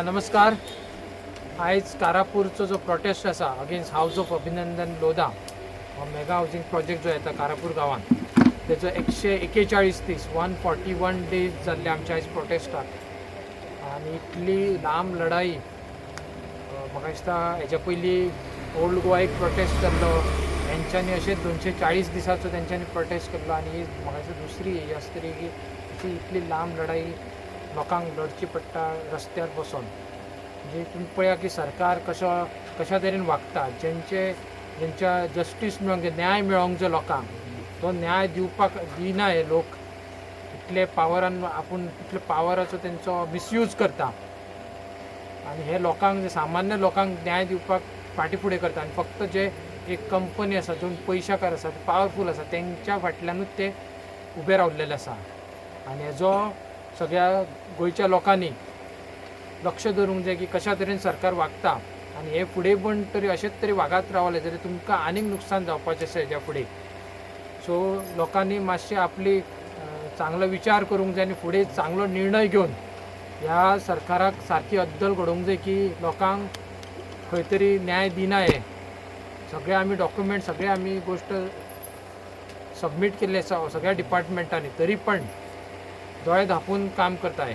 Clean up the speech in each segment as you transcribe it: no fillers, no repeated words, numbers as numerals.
नमस्कार. आयज कारापूरचो जो प्रोटेस्ट आसा अगेन्स्ट हाऊस ऑफ अभिनंदन लोधा हो मेगा हाऊसिंग प्रोजेक्ट जो येता कारापूर गांवांत तेजो 141 दीस 141 डेज जाल्ले आमच्या आयज प्रोटेस्टाक आनी इतली लांब लढाई म्हाका दिसता हेच्या पयलीं ओल्ड गोवा एक प्रोटेस्ट जाल्लो तेंच्यांनी अशें 240 दिसाचो तेंच्यांनी प्रोटेस्ट केल्लो आनी ही म्हाका दिसता दुसरी ही आसा तरी की अशी इतली लांब लढाई लोकांक लढची पडटा रस्त्यार बसून. म्हणजे तुम्ही पळया की सरकार कशा तरेन वागता. ज्यांच्या जस्टीस मेळोंक न्याय मेळोंक जाय लोकांक तो न्याय दिवपाक दिना हे लोक. इतले पावरान आपूण इतले पावराचो तेंचो मिसयूज करता आनी हे लोकांक सामान्य लोकांक न्याय दिवपाक फाटी फुडें करता आनी फक्त जे एक कंपनी आसा जो पयशाकार आसा पावरफूल आसा तेंच्या फाटल्यानूच ते उबे रावलेले आसा. आनी हेजो सगळ्या गोंयच्या लोकांनी लक्ष दवरूंक जाय की कशा तरेन सरकार वागता आनी हे फुडें पण तरी अशेंच तरी वागत रावले जाल्यार तुमकां आनीक नुकसान जावपाचें आसा हेज्या फुडें. सो लोकांनी मातशें आपली चांगलो विचार करूंक जाय आनी फुडें चांगलो निर्णय घेवन ह्या सरकाराक सारकी अद्दल घडोवंक जाय की लोकांक खंय तरी न्याय दिना. हे सगळे आमी डॉक्युमेंट सगळे आमी गोश्ट सबमीट केल्ले आसा सगळ्या डिपार्टमेंटांनी तरी पण दोळे धांपून काम करताय.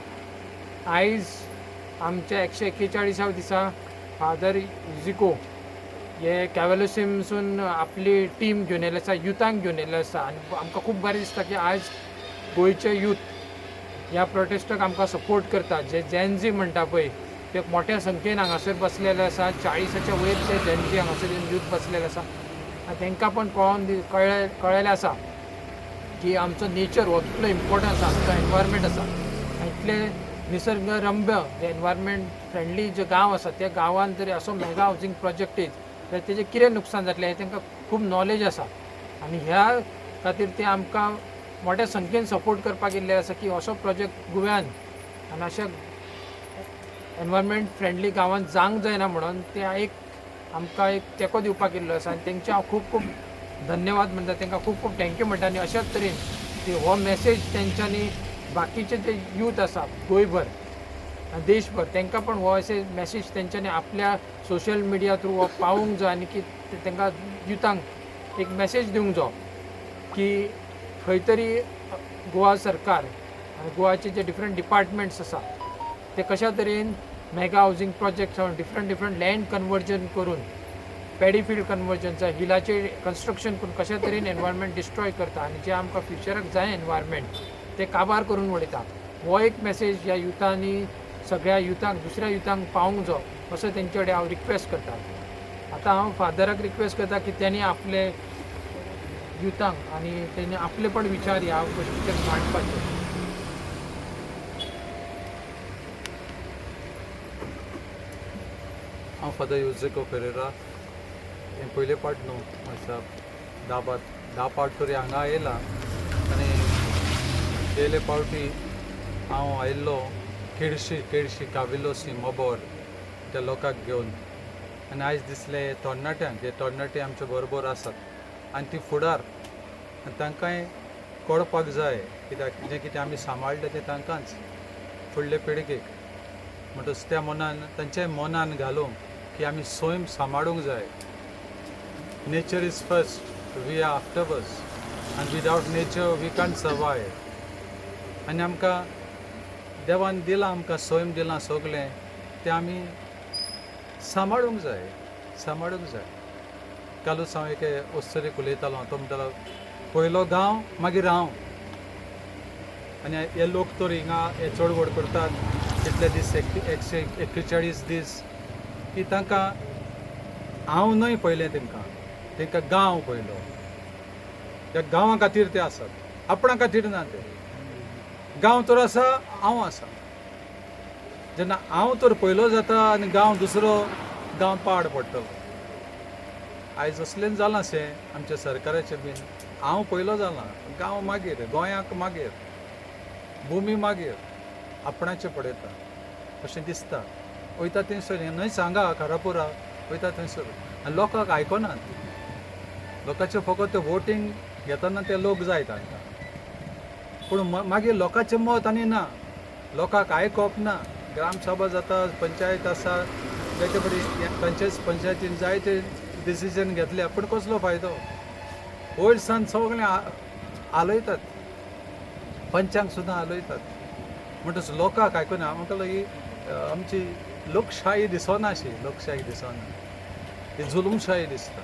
आयज आमच्या 141 दिसा फादर युजिको हे कॅवेलोसीमसून आपली टीम घेवन येयले आसा युथांक घेवन येयले आसा आनी आमकां खूब बरें दिसता की आयज गोंयचे यूथ ह्या प्रोटेस्टाक आमकां सपोर्ट करता. जे जेनजी म्हणटा पळय ते मोठ्या संख्येन हांगासर बसलेले आसा 40च्या वयर ते जेनजी हांगासर यूथ बसलेले आसा आनी तांकां पण कळ्ळेलें आसा की आमचो नेचर हो कितलो इम्पॉर्टंट आसा. आमचो एनवायरमेंट आसा आनी इतले निसर्गरम्य जे एनवायरमेंट फ्रेंडली जे गांव आसा त्या गांवांत जरी असो मेगा हावजींग प्रोजेक्ट येत जाल्यार तेजें कितें नुकसान जातलें हें तांकां खूब नॉलेज आसा आनी ह्या खातीर ते आमकां मोठ्या संख्येन सपोर्ट करपाक येयल्ले आसा की असो प्रोजेक्ट गोव्यान आनी अशा एनवायरमेंट फ्रेंडली गांवांत जावंक जायना म्हणून ते आमकां एक तेंको दिवपाक येयल्लो आसा आनी तेंचे हांव खूब खूब धन्यवाद म्हणटा. तांकां खूब खूब थँक्यू म्हणटा आनी अशाच तरेन की हो मेसेज तेंच्यांनी बाकीचे जे यूथ आसा गोंयभर देशभर तांकां पण हो अशे मेसेज तेंच्यांनी आपल्या सोशल मिडिया थ्रू हो पावोवंक जाय आनी की तांकां युथांक एक मेसेज दिवंक जाय की खंय तरी गोवा सरकार आनी गोवाचे जे डिफरंट डिपार्टमेंट्स आसा ते कशा तरेन mega housing project different land conversion करून पॅडीफिल्ड कन्वर्जन हिलाचे कन्स्ट्रक्शन करून कशा तरेन एनवायरमेंट डिस्ट्रॉय करता आनी जे आमकां फ्युचराक जाय एनवायरमेंट ते काबार करून उडयता. हो एक मेसेज ह्या युथांनी सगळ्या युथांक दुसऱ्या युथांक पावूंक जाय असो तेंचे कडेन हांव रिक्वेस्ट करता. आतां हांव फादराक रिक्वेस्ट करता की त्यांनी आपले युथांक आनी तेणी आपले पण विचार ह्या गोश्टीचेर मांडपाचे. हांव फादर युजिको पेरेरा हें पयले पाट न्हू मातशा 10 पावट तरी हांगा येयला आनी गेले पावटी हांव आयिल्लो केळशी काविलोसी मोबोर त्या लोकांक घेवन आनी आयज दिसलें तरणाट्यांक हे तरणाटे आमचे बरोबर आसात आनी ती फुडार आनी तांकांय कळपाक जाय कित्याक जें कितें आमी सांबाळटा तें तांकांच फुडले पिळगेक म्हणटच त्या मनान तांच्या मनान घालूंक की आमी स्वयं सांबाळूंक जाय. Nature is first we are afterwards आनी without nature we can't survive. आनी आमकां देवान दिलां आमकां स्वयं दिलां सगळें तें आमी सांबाळूंक जाय. कालूच हांव एक ओस्तरेक उलयतालो तो म्हणटालो पयलो गांव मागीर हांव आनी हे लोक तर हिंगा हे चळवळ करतात इतले दीस 141 दीस की तांकां हांव न्हय पयलें तांकां गांव पयलो. त्या गांवा खातीर ते आसात आपणा खातीर ना. ते गांव तर आसा हांव आसा. जेन्ना हांव तर पयलो जाता आनी गांव दुसरो गांव पाड पडटलो. आयज असलें जालां शें आमच्या सरकाराचें बीन. हांव पयलो जालां गांव मागीर गोंयाक मागीर भुमी मागीर आपणाचें पडयता अशें दिसता. वयता थंयसर न्हय सांगा कारापुरा वयता थंयसर आनी लोकांक आयकनात. लोकांचें फकत तें वोटींग घेतना ते लोक जाय तांकां पूण मागीर लोकांचें मत आनी ना. लोकांक आयकप ना. ग्रामसभा जाता, पंचायत आसा, जायते बरी पंचायतीन जायते डिसिजन घेतले, पूण कसलो फायदो? वयर सावन सगळे आलयतात, पंचांक सुद्दां आलयतात. म्हणटच लोकांक आयकूना. म्हणटलो ही आमची लोकशाही दिसना अशी, लोकशाही दिसना, ही जुलूमशाही दिसता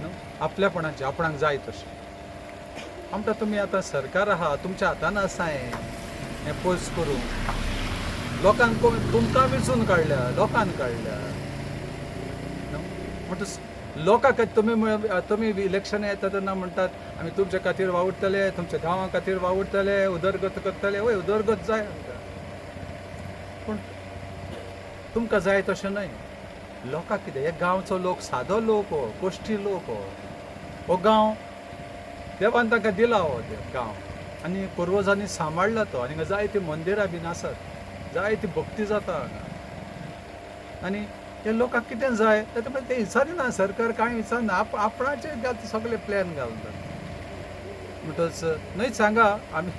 न्हू, आपल्यापणाची, आपणाक जाय तशी. म्हणटा तुमी आतां सरकार आहा, तुमच्या हातान आसा हें पयस करूं. लोकांक तुमकां वेंचून काडल्या, लोकांन काडल्या न्हू. म्हणटच लोकांक तुमी इलेक्शन येता तेन्ना म्हणटात आमी तुमच्या खातीर वावुरतले, तुमच्या गांवा खातीर वावुरतले, उदरगत करतले. वय उदरगत जाय आमकां, पूण तुमकां जाय तशें न्हय. लोकांक कितें? हे गांवचो लोक सादो लोक हो, कोश्टी लोक हो गांव देवान तांकां दिला हो गांव, आनी पुर्वजांनी सांबाळला तो. आनी जायतीं मंदिरां बीन आसात, जायती भक्ती जाता हांगा. आनी हे लोकांक कितें जाय ते विचारिना, सरकार कांय विचारना, आपणाचे सगळे प्लॅन घालतात. म्हणटच न्हय सांगा, आमी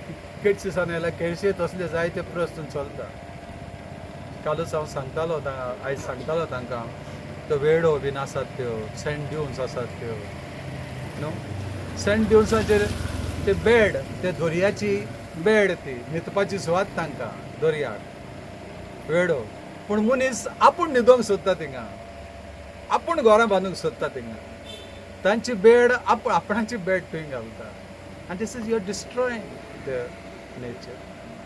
केट्स दिसान येयला, केळशे तसले जायते प्रस्न चलता. कालूच हांव सांगतालो, आयज सांगतालो तांकां, त्यो वेडो बीन आसात, त्यो सँड ड्यून्स आसात त्यो न्हू. सँड ड्यून्साचेर ते बेड, ते दर्याची बेड, ती न्हिदपाची सुवात तांकां दर्याक, वेडो. पूण मनीस आपूण न्हिदोंक सोदता थिंगा, आपूण घरां बांदूंक सोदता थिंगा. तांची बेड आपणाची बेड थंय घालता. आनी this is your destroying the nature,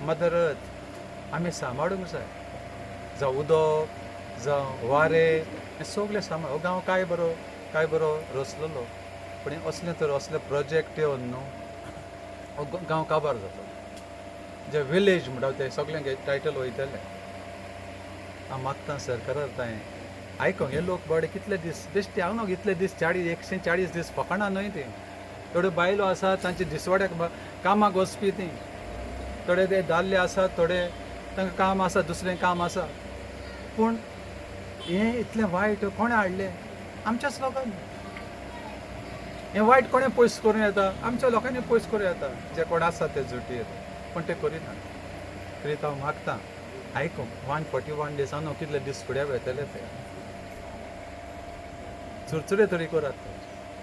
mother earth. आमी सांबाळूंक जाय, जावं उदक, जावं वारे, हें सगळें सांबाळ. हो गांव काय बरो रचलेलो, पूण हें असले प्रोजेक्ट येवन न्हू हो गांव काबार जातो. जे विलेज म्हणटा ते सगळ्यांक टायटल वयतले. हांव मागता सरकारार तांय आयको, हे लोक बडे कितले दीस बेश्टे हांव न्हू, इतले दीस 140 दीस फकाणां न्हय ती. थोड्यो बायलो आसात, तांचे दिसवाड्याक कामाक वचपी ती. थोडे ते दादले आसात, थोडे तांकां काम आसा, दुसरें काम आसा. पूण हें इतलें वायट कोणें हाडलें? आमच्याच लोकांनी. हें वायट कोणें पयस करूं येता? आमच्या लोकांनी पयस करूं येता, जे कोण आसा ते जुटी येता, पूण ते करिना. तरी हांव मागता आयको, 141 डेज न्हू, कितले दीस फुडें वयतले ते. चुरचुरे तरी करात.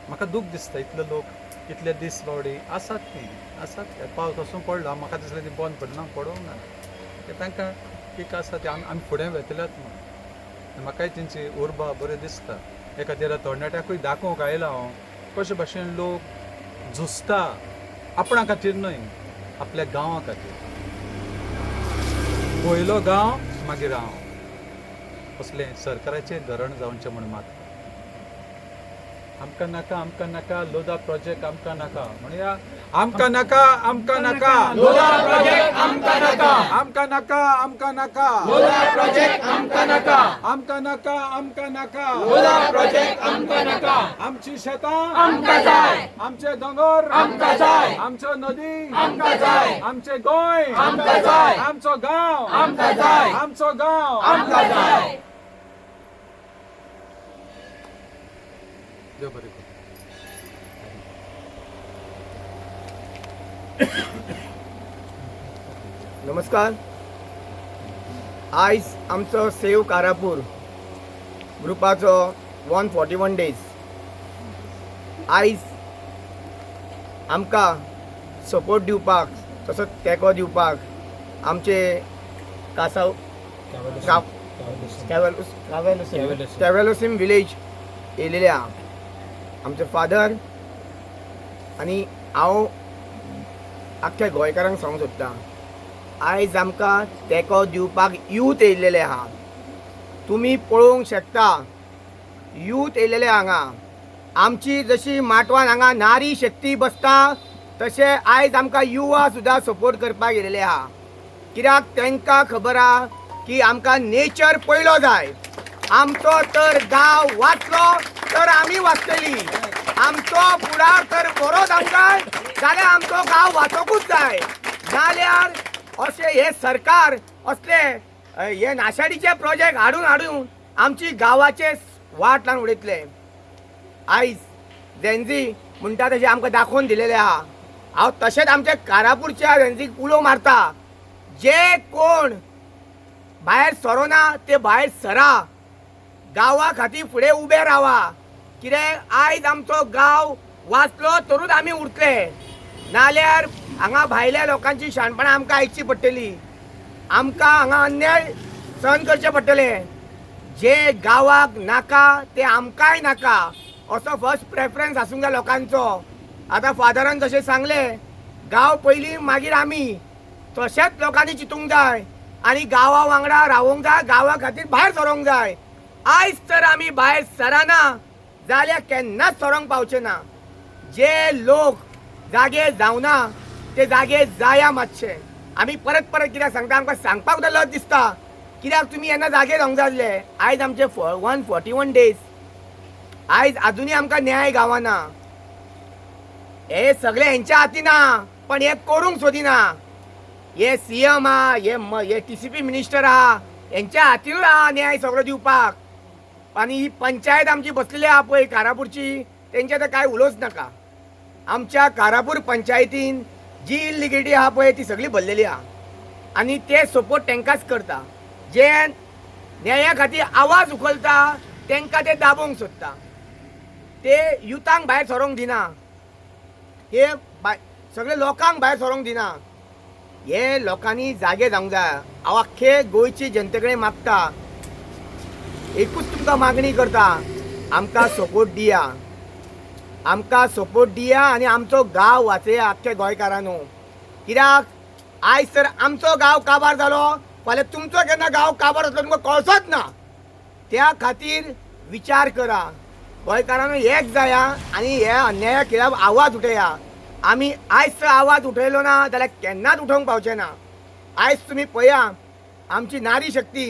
म्हाका दूख दिसता, इतले लोक इतले दीस बावडी आसात ते. पावस वचून पडलो, म्हाका दिसलें ती बंद पडना, पडोंक ना. ते तांकां एक आसा ते आमी फुडें वयतलेत म्हणून. म्हाकाय तेंची उर्बा बरें दिसता. हे खातीर तरणाट्याकूय दाखोवंक आयला हांव कशे भशेन लोक झुजता, आपणा खातीर न्हय, आपल्या गांवा खातीर. पयलो गांव मागीर हांव, असलें सरकाराचें धोरण जावचें म्हूण मागता. आमकां नाका लोधा प्रोजेक्ट, आमकां नाका म्हणया, आमकां नाका लोधा प्रोजेक्ट, आमकां नाका लोधा प्रोजेक्ट, आमकां नाका लोधा प्रोजेक्ट, आमकां नाका. आमची शेतां आमकां जाय, आमचे दोंगर आमकां जाय, आमच्यो नदी आमकां जाय, आमचे गोंय आमकां जाय, आमचो गांव आमकां जाय, आमचो गांव आमकां जाय. देव बरें करूं. नमस्कार. आयज आमचो सेव कारापूर ग्रुपाचो 141 डेज. आयज आमकां सपोर्ट दिवपाक, तसोच तेंको दिवपाक आमचे कासाव कॅवेलोसीम विलेज येयलेले आहा. आमचे फादर आनी हांव आख्ख्या गोंयकारांक सांगूंक सोदतां, आयज आमकां तेंको दिवपाक यूथ येयलेले आहा. तुमी पळोवंक शकता, यूथ येयलेले हांगा. आमची जशी माटवान हांगा नारी शक्ती बसता, तशें आयज आमकां युवा सुद्दां सपोर्ट करपाक येयलेले आहा. कित्याक तांकां खबर आहा की आमकां नेचर पयलो जाय. आमचो तर गांव वाचलो तर आमी वाचतली. आमचो फुडार तर बरो जावंक जाल्यार आमचो गांव वाचोंकूच जाय. नाल्यार अशें हे सरकार असले हे नाशाडीचे प्रोजेक्ट हाडून आमची गांवाचे वाट लावन उडयतले. आयज जेन्झी म्हणटा तशें आमकां दाखोवन दिलेले आहा. हांव तशेंच आमच्या कारापूरच्या जेन्झीक उलो मारता जे कोण भायर सरोना ते भायर सरा, गांवा खातीर फुडें उबे रावा. कित्याक आयज आमचो गांव वाचलो तरूच आमी उरतले, नाल्यार हांगा भायल्या लोकांची शाणपणां आमकां आयकची पडटली, आमकां हांगा अन्याय सहन करचे पडटले. जे गांवाक नाका ते आमकांय नाका असो फर्स्ट प्रेफरन्स आसूंक जाय लोकांचो. आतां फादरान जशें सांगलें, गांव पयलीं मागीर आमी, तशेंच लोकांनी चिंतूंक जाय आनी गांवा वांगडा रावूंक जाय, गांवा खातीर भायर सरोंक जाय. आयज तर आमी भायर सराना जाल्यार केन्नाच सरोंक पावचे ना. जे लोक जागे जावना ते जागे जाया मातशे. आमी परत परत कित्याक सांगता, आमकां सांगपाक सुद्दां लज दिसता, कित्याक तुमी येन्ना जागे रावंक जाय आसले. आयज आमचे 141 डेज, आयज आजुनूय आमकां न्याय गावना. हे सगळे हेंच्या हाती ना, पण हे करूंक सोदिना. हे CM आहा, हे TCP मिनिस्टर आहा, हेंच्या हातीनूच आहा न्याय सगळो दिवपाक. आनी ही पंचायत आमची बसलेली आहा पळय कारापूरची, तेंचे तर कांय उलोवच नाका. आमच्या कारापूर पंचायतीन जी इलिगेलिटी आहा पळय ती सगळी भरलेली आहा आनी ते सपोर्ट तेंकांच करता. जे न्याया खातीर आवाज उखलता तेंकां ते दाबोवंक सोदता. ते युथांक भायर सरोंक दिना, हे सगळे लोकांक भायर सरोंक दिना. हे लोकांनी जागे जावंक जाय. हांव आख्खे गोंयची जनते कडेन मागता, एकूच तुमकां मागणी करता, आमकां सपोर्ट दिया, आमकां सपोर्ट दिया आनी आमचो गांव वाचया आख्ख्या गोंयकारांनो. कित्याक आयज तर आमचो गांव काबार जालो, फाल्यां तुमचो केन्ना गांव काबार जातलो तुमकां कळचोच ना. त्या खातीर विचार करा गोंयकारांनो, एक जाया आनी हे अन्याया खिलाफ आवाज उठया. आमी आयज तर आवाज उठयलो ना जाल्यार केन्नाच उठोवंक पावचे ना. आयज तुमी पळया आमची नारी शक्ती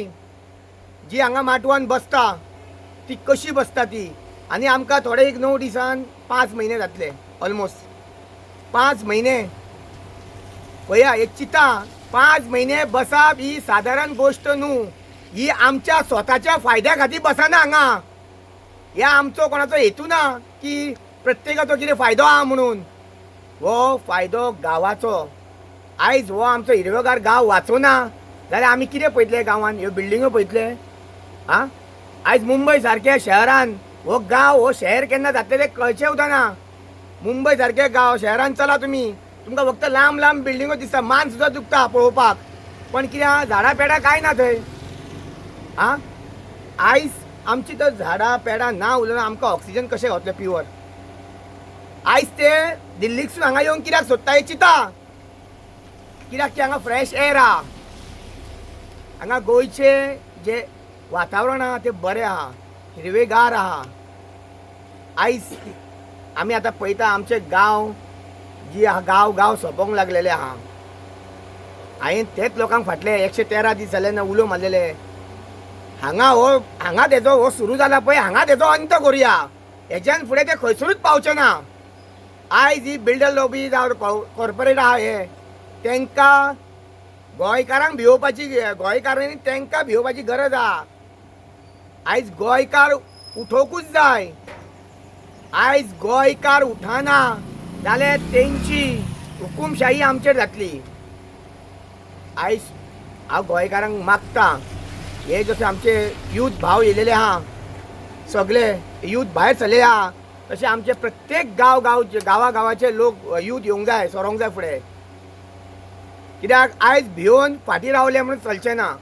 जी हांगा माटवान बसता ती कशी बसता ती. आनी आमकां थोडे एक 9 दिसान 5 म्हयने जातले, ऑलमोस्ट 5 म्हयने. पळया एक चिता, 5 म्हयने बसप ही सादारण गोश्ट न्हू. ही आमच्या स्वताच्या फायद्या खातीर बसना हांगा. ह्या आमचो कोणाचो हेतू ना की प्रत्येकाचो कितें फायदो आहा म्हणून. हो फायदो गांवाचो. आयज हो आमचो हिरवेगार गांव वाचोना जाल्यार आमी कितें पळयतले गांवान? ह्यो बिल्डिंगो पळयतले? आं, आयज मुंबय सारक्या शहरान हो गांव, हो शहर केन्ना जातले ते कळचें उदना. मुंबय सारके गांव शहरान चला तुमी, तुमकां फक्त लांब लांब बिल्डिंगो दिसता, मान सुद्दां दुखता पळोवपाक, पण कित्याक झाडां पेडां कांय ना थंय. आं, आयज आमची तर झाडां पेडां ना उलयना आमकां ऑक्सिजन कशें गावतलें प्युअर? आयज ते दिल्लीकसून हांगा येवन कित्याक सोदता हें चिता. कित्याक की हांगा फ्रेश एअर आहा, हांगा गोंयचे जे वातावरण आहा तें बरें आहा, हिरवेगार आहा. आयज आमी आतां पळयता आमचे गांव जी गांव सोंपोंक लागलेले आहा. हांवें तेच लोकांक फाटले 113 दीस जाले ना उलो मारलेले. हांगा तेजो हो सुरू जाला पळय, हांगा तेजो अंत करुया. हेच्यान फुडें ते खंयसरूच पावचे ना. आयज ही बिल्डर लॉबी जावं कॉर्पोरेट आहा हे, तेंकां गोंयकारांक भिवपाची, गोंयकारांनी तेंकां भिवपाची गरज आहा. आयज गोंयकार उठोवंकूच जाय. आयज गोंयकार उठना जाल्यार तेंची हुकूमशाही आमचेर जातली. आयज हांव गोंयकारांक मागता, हे जशे आमचे यूथ भाव येयलेले आहा, सगळे यूथ भायर सरले आहा, तशें आमचे प्रत्येक गांवाचे लोक यूथ येवंक जाय, सरोंक जाय फुडें. कित्याक आयज भिवन फाटीं रावले म्हणून चलचें ना.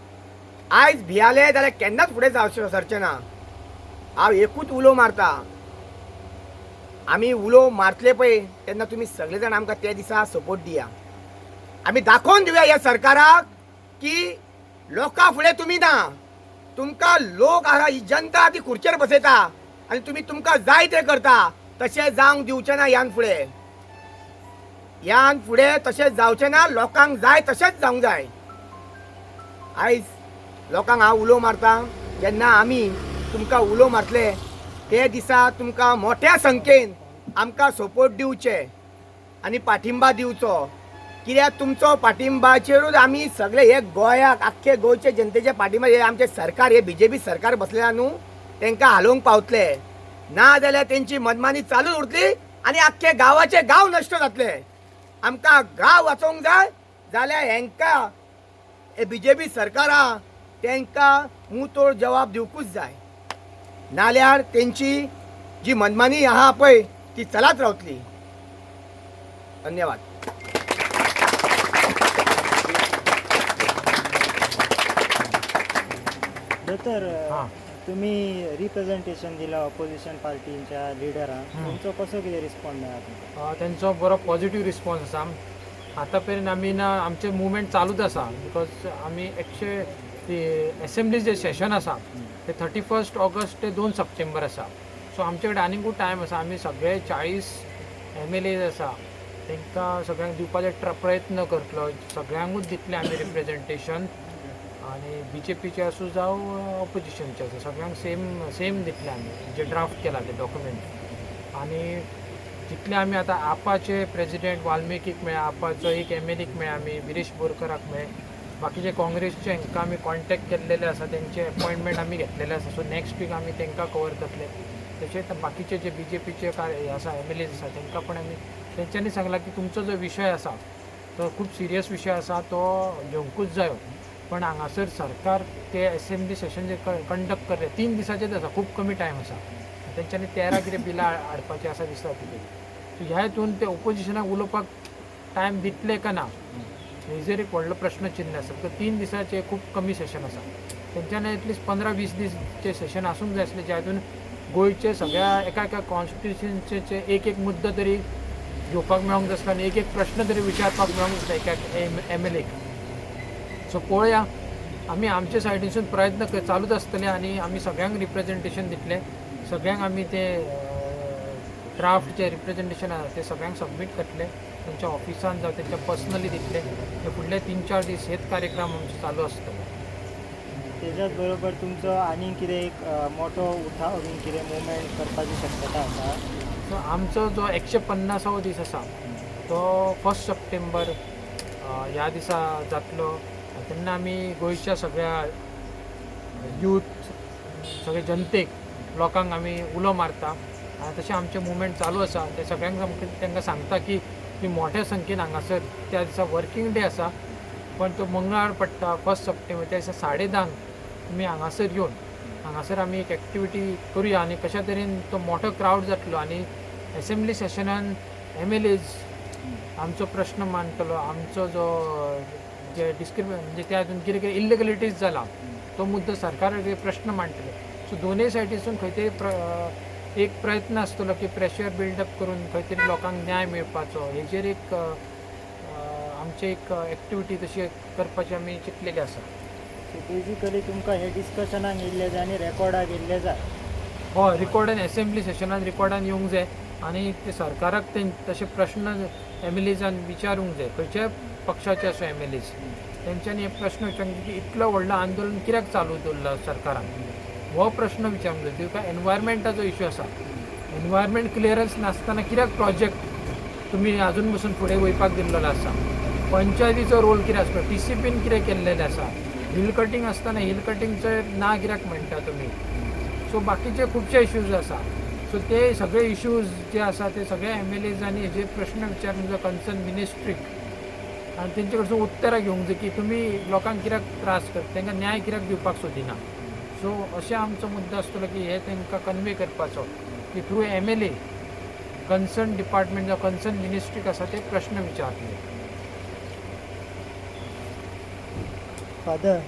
आयज भियाले जाल्यार केन्नाच फुडें सरचें ना. हांव एकूच उलो मारता, आमी उलो मारतले पळय तेन्ना तुमी सगळे जाण आमकां त्या दिसा सपोर्ट दिया. आमी दाखोवन दिवया ह्या सरकाराक की लोकां फुडें तुमी ना, तुमकां लोक आहा, ही जनता ती खुर्चेर बसयता आनी तुमी तुमकां जाय तें करता. तशें जावंक दिवचें ना ह्यान फुडें तशें जावचें ना. लोकांक जाय तशेंच जावंक जाय. आयज लोकांक हांव उलो मारता, जेन्ना आमी तुमकां उलो मारतले ते दिसा तुमकां मोठ्या संख्येन आमकां सपोर्ट दिवचे आनी पाठिंबा दिवचो. कित्याक तुमचो पाठिंबाचेरूच आमी सगळे हे गोंयाक, आख्खे गोंयचे जनतेचे पाठिंबा, हे आमचे सरकार, हे BJP सरकार बसलेला न्हू, तेंकां हालोवंक पावतले. ना जाल्यार तेंची मनमानी चालूच उरतली आनी आख्खे गांवाचे गांव नश्ट जातले. आमकां गांव वाचोवंक जाय जाल्यार हेंकां हे BJP सरकार आहा तांकां मुतोड जवाब दिवकूच जाय, नाल्यार तेंची जी मनमानी आहा पळय ती चलत रावतली. धन्यवाद. दोतर हां. तुम्ही रिप्रेझेंटेशन दिला ऑपोजिशन पार्टीच्या लिडरांक, तुमचो कसो कितें रिस्पॉन्स मेळ्ळा तुमकां? त्यांचो बरो पॉझिटिव्ह रिस्पॉन्स आसा. आता पर्यंत आमी ना आमचे मुवमेंट चालूच आसा, बिकॉज आमी असेंब्ली जे सेशन आसा ते 31 ऑगस्ट ते 2 सप्टेंबर आसा. सो आमचे कडेन आनीकूय टायम आसा. आमी सगळे 40 MLAs आसा तांकां सगळ्यांक दिवपाचे प्रयत्न करतलो. सगळ्यांकूच दितले आमी रिप्रेझेंटेशन, आनी BJPचे आसूं जावं ऑपोजिशनचे आसूं सगळ्यांक सेम दितले आमी जे ड्राफ्ट केला ते डॉक्युमेंट. आनी जितले आमी आतां आपाचे प्रेजिडेंट वाल्मिकीक मेळ्ळा, आपाचो एक MLAक मेळ्ळा आमी, विरेश बोरकराक मेळ्ळे, बाकीचे काँग्रेसचे हांकां आमी कॉन्टॅक्ट केल्लेले आसा, तेंचे अपॉयंटमेंट आमी घेतलेले आसा. सो नेक्स्ट वीक आमी तांकां कवर करतले. तशेंच बाकीचे जे BJPचे आसा MLAs आसा तांकां पण आमी तेंच्यांनी सांगलां की तुमचो जो विशय आसा तो खूब सिरियस विशय आसा, तो घेवंकूच जायो. पण हांगासर सरकार ते असेंब्ली सेशन जे कंडक्ट करले 3 दिसाचेच आसा, खूब कमी टायम आसा. तेंच्यांनी 13 कितें बिलां हाडपाचें आसा दिसता कितें. सो ह्या हितून ते ऑपोजिशनाक उलोवपाक टायम दितले काय ना हेजेर एक व्हडलो प्रश्न चिन्ह आसा. तर 3 दिसाचे खूब कमी सेशन आसा. तेंच्यांनी एटलिस्ट 15-20 दीसचे सेशन आसूंक जाय आसलें, ज्या हितून गोंयचे सगळ्या एका कॉन्स्टिट्युशन्सीचे एक मुद्दो तरी घेवपाक मेळोंक जाय आसलो, आनी एक प्रश्न तरी विचारपाक मेळोंक जाय एका MLAक. सो पळोवया, आमी आमचे सायडीसून प्रयत्न चालूच आसतले आनी आमी सगळ्यांक रिप्रेझेंटेशन दितले. सगळ्यांक आमी ते ड्राफ्ट जे रिप्रेझेंटेशन आसा ते सगळ्यांक सबमीट करतले, तेंच्या ऑफिसान जावं तेंच्या पर्सनली दितले. हे फुडले 3-4 दीस हेच कार्यक्रम आमचे चालू आसतले. तेच्याच बरोबर तुमचो आनीक कितें एक मोठो उठाव बीन कितें मुवमेंट करपाची शक्यता आसा? सो आमचो जो 150वो दीस आसा तो 1 सप्टेंबर ह्या दिसा जातलो. तेन्ना आमी गोंयच्या सगळ्या यूथ, सगळे जनतेक, लोकांक आमी उलो मारता. तशें आमचें मुवमेंट चालू आसा. ते सगळ्यांक आमकां तांकां सांगता की मोठ्या संख्येन हांगासर त्या दिसा वर्कींग डे आसा, पण तो मंगळार पडटा 1 सप्टेंबर. त्या दिसा 10:30 तुमी हांगासर येवन हांगासर आमी एक एक्टिविटी करुया आनी कशा तरेन तो मोठो क्रावड जातलो. आनी असेंब्ली सेशनान MLAs आमचो प्रश्न मांडटलो. आमचो जो जे म्हणजे त्या हितून कितें कितें इल्लिगलिटीज जाला तो मुद्दो सरकाराक प्रश्न मांडटले. सो दोनूय सायडीसून खंय तरी एक प्रयत्न आसतलो की प्रेशर बिल्डअप करून खंय तरी लोकांक न्याय मेळपाचो. हेजेर एक आमचे एक एक्टिविटी तशी करपाची आमी चिंतलेली आसा. सो बेजिकली तुमकां हे डिस्कशनाक येयल्ले जाय आनी रेकॉर्डाक येयल्ले जाय. हय, रिकॉर्डान असेंब्ली सेशनान रिकॉर्डान येवंक जाय आनी ते सरकाराक ते तशे प्रश्न MLAजान विचारूंक जाय. खंयच्याय पक्षाचे असो MLAs तेंच्यांनी हे प्रश्न विचारूंक की इतलो व्हडलो आंदोलन कित्याक चालू दवरला सरकारान, हो प्रश्न विचारूंक जाय. तुका एनवायरमेंटाचो इश्यू आसा, एनवायरमेंट क्लियरन्स नासतना कित्याक प्रोजेक्ट तुमी आजून पसून फुडें वयपाक दिल्लो आसा. पंचायतीचो रोल कितें आसलो, TCPन कितें केल्लेलें आसा. हिल कटींग आसतना हिल कटींगचें ना कित्याक म्हणटा तुमी. सो बाकीचे खुबशे इश्यूज आसा. सो ते सगळे इश्यूज जे आसा ते सगळे MLAजांनी हेजेर प्रश्न विचारूंक जाय कन्सर्न मिनिस्ट्रीक, आनी तेंचे कडसून उतरां घेवंक जाय की तुमी लोकांक कित्याक त्रास करता, तांकां न्याय कित्याक दिवपाक सोदिना. सो अशें आमचो मुद्दो आसतलो की हे तांकां कन्वे करपाचो की थ्रू MLA कन्सर्न डिपार्टमेंट जावं कन्सर्न मिनिस्ट्रीक आसा ते प्रश्न विचारतले. फादर,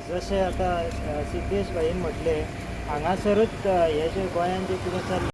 जशें आतां सिद्धेश भाईन म्हटलें, हांगासरूच हे जे गोंयान जे कितें चल्लां